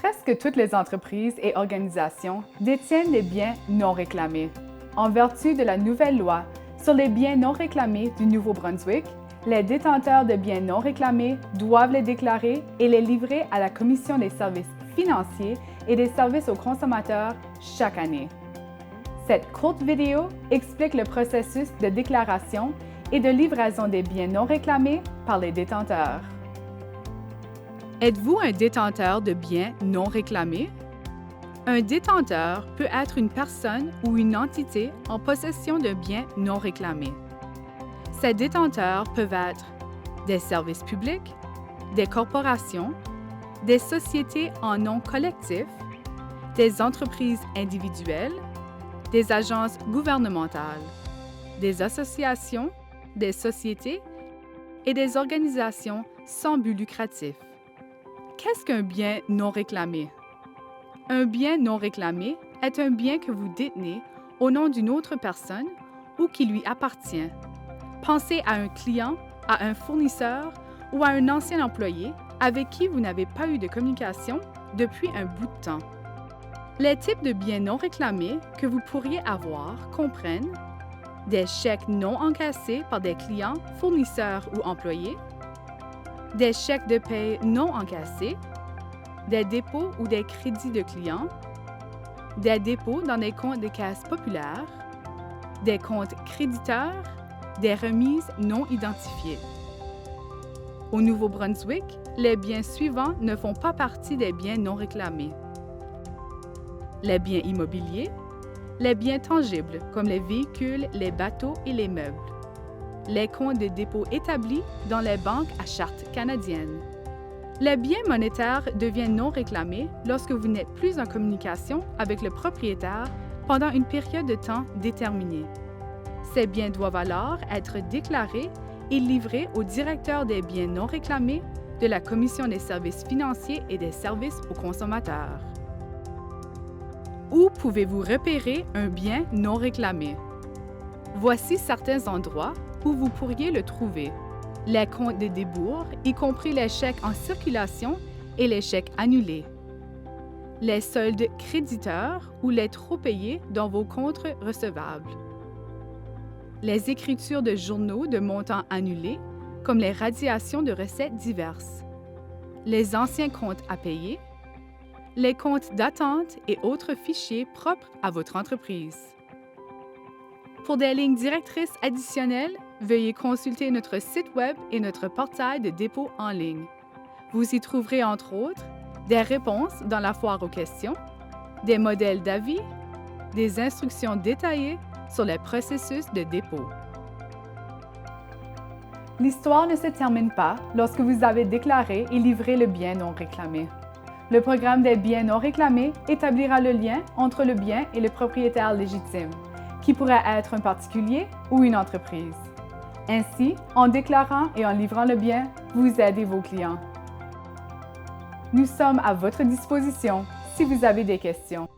Presque toutes les entreprises et organisations détiennent des biens non réclamés. En vertu de la nouvelle loi sur les biens non réclamés du Nouveau-Brunswick, les détenteurs de biens non réclamés doivent les déclarer et les livrer à la Commission des services financiers et des services aux consommateurs chaque année. Cette courte vidéo explique le processus de déclaration et de livraison des biens non réclamés par les détenteurs. Êtes-vous un détenteur de biens non réclamés? Un détenteur peut être une personne ou une entité en possession de biens non réclamés. Ces détenteurs peuvent être des services publics, des corporations, des sociétés en nom collectif, des entreprises individuelles, des agences gouvernementales, des associations, des sociétés et des organisations sans but lucratif. Qu'est-ce qu'un bien non réclamé? Un bien non réclamé est un bien que vous détenez au nom d'une autre personne ou qui lui appartient. Pensez à un client, à un fournisseur ou à un ancien employé avec qui vous n'avez pas eu de communication depuis un bout de temps. Les types de biens non réclamés que vous pourriez avoir comprennent des chèques non encaissés par des clients, fournisseurs ou employés, des chèques de paie non encaissés, des dépôts ou des crédits de clients, des dépôts dans des comptes de caisse populaires, des comptes créditeurs, des remises non identifiées. Au Nouveau-Brunswick, les biens suivants ne font pas partie des biens non réclamés. Les biens immobiliers, les biens tangibles comme les véhicules, les bateaux et les meubles, les comptes de dépôt établis dans les banques à charte canadienne. Les biens monétaires deviennent non réclamés lorsque vous n'êtes plus en communication avec le propriétaire pendant une période de temps déterminée. Ces biens doivent alors être déclarés et livrés au directeur des biens non réclamés de la Commission des services financiers et des services aux consommateurs. Où pouvez-vous repérer un bien non réclamé? Voici certains endroits où vous pourriez le trouver. Les comptes de débours, y compris les chèques en circulation et les chèques annulés. Les soldes créditeurs ou les trop payés dans vos comptes recevables. Les écritures de journaux de montants annulés, comme les radiations de recettes diverses. Les anciens comptes à payer. Les comptes d'attente et autres fichiers propres à votre entreprise. Pour des lignes directrices additionnelles, veuillez consulter notre site Web et notre portail de dépôt en ligne. Vous y trouverez entre autres des réponses dans la foire aux questions, des modèles d'avis, des instructions détaillées sur les processus de dépôt. L'histoire ne se termine pas lorsque vous avez déclaré et livré le bien non réclamé. Le programme des biens non réclamés établira le lien entre le bien et le propriétaire légitime, qui pourrait être un particulier ou une entreprise. Ainsi, en déclarant et en livrant le bien, vous aidez vos clients. Nous sommes à votre disposition si vous avez des questions.